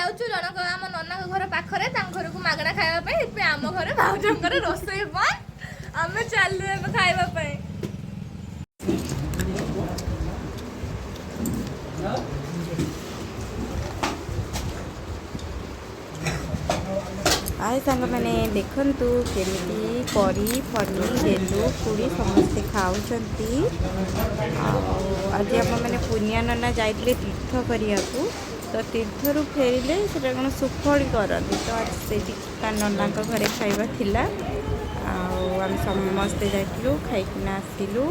जाऊँ जनक आम नना घर पाखरे घर को मागणा खावाई आम घर भाउजर रोसई बंद आम चलू खावाई आए सांग मैंने देखंतु केमिति परी फनी गेलु पूरी समस्ते खाऊंती। आज आप मैंने पुनिया नना जाइए तीर्थ करिया तो तीर्थरू फेरिले से कौन सुखड़ी करती तो आज से नना घरे खाइबा थिला आम समस्ते जाइलु खाइकिना आसिलु।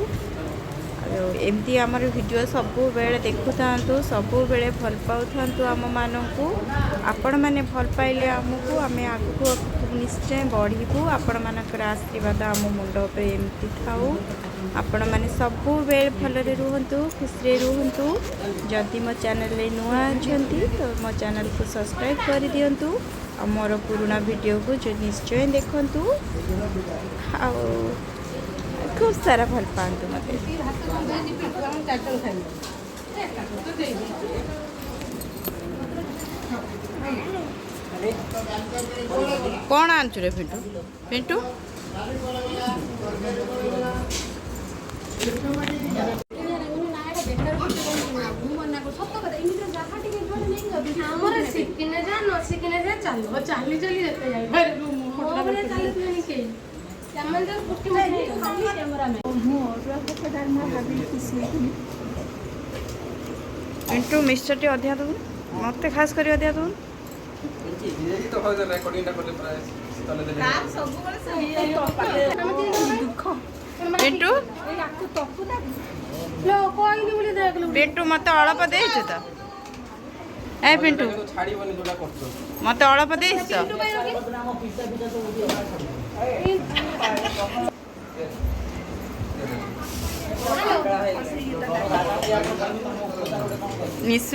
एमती आमर वीडियो सबु बेले देखु था सबु बेले भल पाऊ था आम मानू आपण मैंने भल पाइले आमको आम आगू निश्चय बढ़ू आपण मानकर आशीर्वाद आम मुंड पर एमती थाऊ आपण मैंने सबु बेले भलरे रुहतु खुशी रुहतु। जदि मो चैनल नुआ अच्छा तो मो चैनल को सब्सक्राइब कर दिंतु और मोर पुराना वीडियो को जो निश्चय देखंतु आ खूब सारा भल पातु मत कौन आंचु रे पिंटू पिंटू पिंटू मिक्सचर टी अधिया दू मत खास कर अधिया दू पिंटू पिंटू मत अल्प दे तो ए पिंटू मत अल्प दे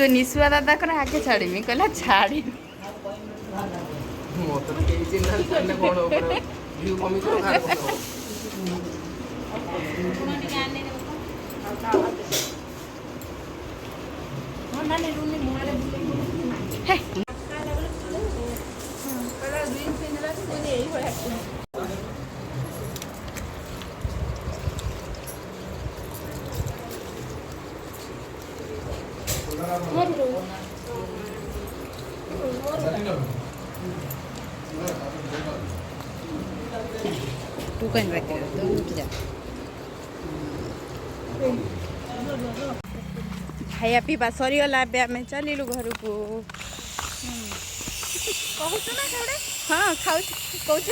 निशुआ दादा कर आगे छाड़ी कहला छाड़ी तू कहीं बैठ तो उठ जा खाया पीवा सरीगला आम चलू घर को कहूँ ना से हाँ खाऊ कौच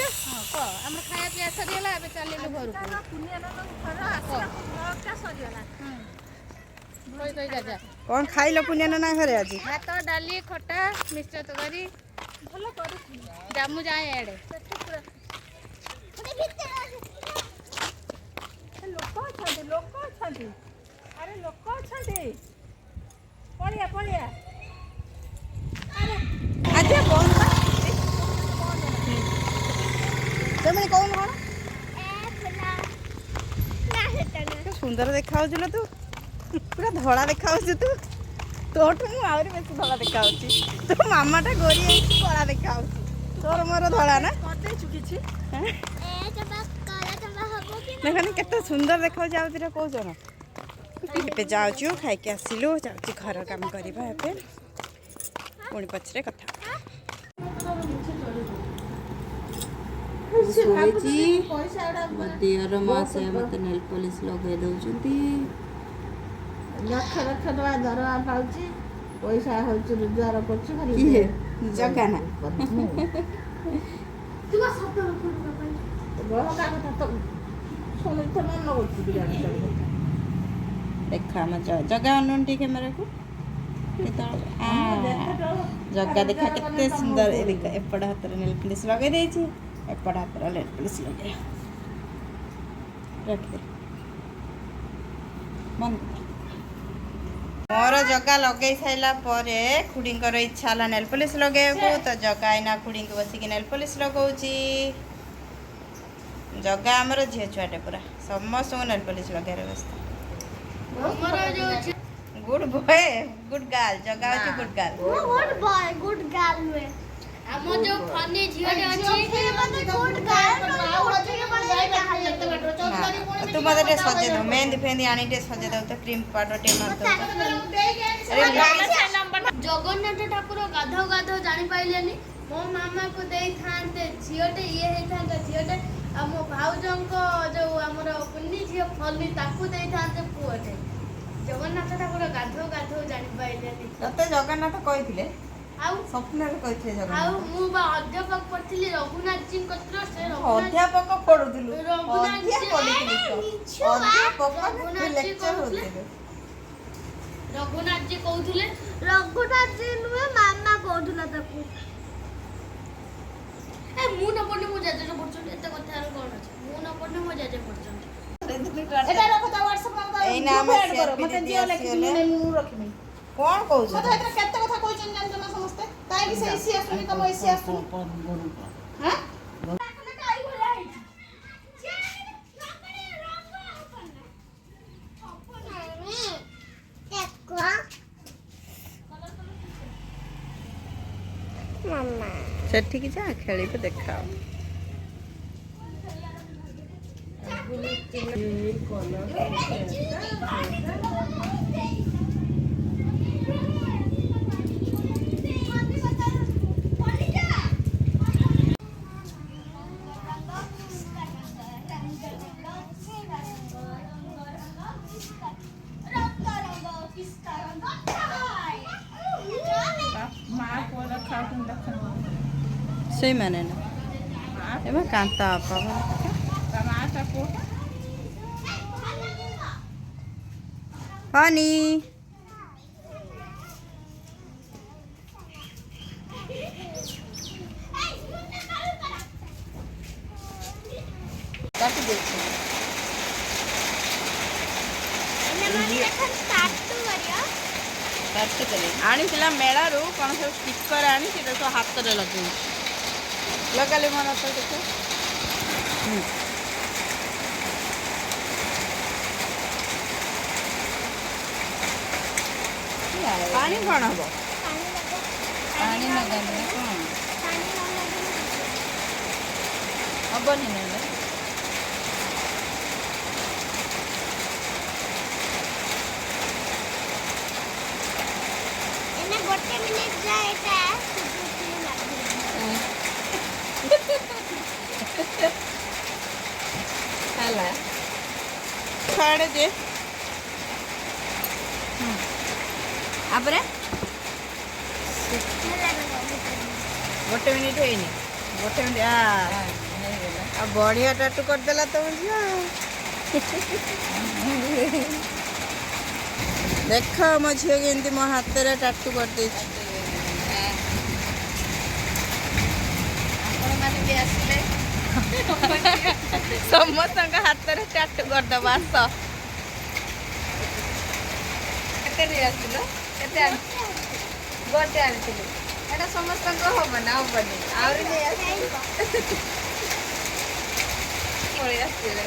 आम खाया पीवा सरीगला चलू घर कौन खाइल पुनिया ना घरे आज भात डाली खटा मिक्सचर तरकारी भल कर जामु जाए आड़े लोक अरे लोक पड़िया पड़िया आज कौन कौन सुंदर देखा तू पूरा धड़ा देखा तू तोठू मु आहरी बेसी धड़ा देखा तो मामाटा गोरी कला देखा तोर मोर धड़ा ना देखनी केते सुंदर देखा जाऊँ कौन ए जाऊँ खाई आसिलु जाऊँ घर काम करवा पुणी पछरे कथा दियर मासे मत नेल पॉलिश लगे दउचंती लक्ष लक्ष टका दरवा पाउची पैसा होची रोजगार करची खाली किए जगा ना तू सत बड़ का कथा तो सुनि तो मन लगुची बिरानी देखा म जगा अनुंटी कैमरा को जगा देखा केते सुंदर ए देखा एपड़ हाथ रे नेल पॉलिश लगे देछि एपड़ हाथ रे नेल पॉलिश लगे रख दे मन मोर जगा लगे सारा पर खुड़ी इच्छा है नेल पॉलिश लगे तो जगा आईना खुड़ी को बसिक नेल पॉलिश लगाऊँगी जगा आमर झील छुआटे पूरा समस्त नेल पॉलिश लगे व्यवस्था गुड बॉय गुड गर्ल जगा होची good girl good boy good girl में हम जो फनी झियोटे अछि मते गुड गर्ल तू मते टे सजे दो मेहंदी फेंदी आनी टे सजे दो तो क्रीम पाउडर टे मार दो अरे जगन्नाथ ठाकुर गाधो गाधो जानि पाइलेनी मो मामा को देई थांते झियोटे ये हे थांते झियोटे आ मो भाउजंको जो हमर पुन्नी झियो फली ताकू देई थांते पुओटे जगन्नाथ ठाकुर गाधो गाधो जानि पाइलेनी तते जगन्नाथ कहिथिले आउ स्वप्न रे कहिथे आउ जगन्नाथ मु बा अध्यापक पढ़थिली रघुनाथ जी कत्र से अध्यापक पढुदिलु रघुनाथ जी अध्यापक रघुनाथ जी लेक्चर होते रघुनाथ जी कहउथिले रघुनाथ जी नुए मामा कहउथला ताकू ए मु न पढने मु जाजे पढछन एते कथा कोन अछि मु न पढने मु जाजे पढछन एटा रखो ता व्हाट्सएप में एई नाम ऐड करो मते जियो लेखि मु रखिमी कोन कहउछ मते एटा केते कथा कहउछन जानतो ना समस्त काहे कि से एसी आसुनी तम एसी आसुनी हां सेठी जा खेलिबे देखाओ मां को रखा तुम देखो सही माने ना एमा कांता आपा टमाटर को हनी काटी दे आनीला मेलारू कौन सब स्टिकर आनी सब हाथ में लगे लगाले मन तो देख पानी कौन हम पानी लगाने कौन हेबनी ना गोटे मिनिट जाए हला खाड़े दे आपरे गोटे मिनिट है गोटे मिनिट आ बढ़िया टाटू कर देला तो झिया देख मो झील के मो हाथ में टाटू कर दे समस्त हाथ में टाटू करदब आस गोटे आनी समस्त हम ना हेनी आसले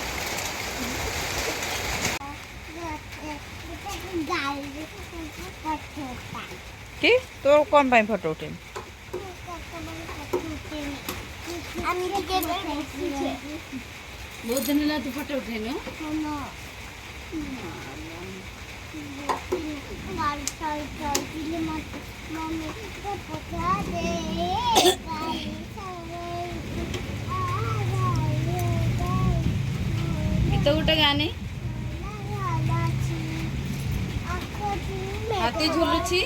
कि तोर कौन पाई फोटो उठे बहुत दिन ला तू फोटो उठेनु गीत गोटे गाने हाथी झुलुची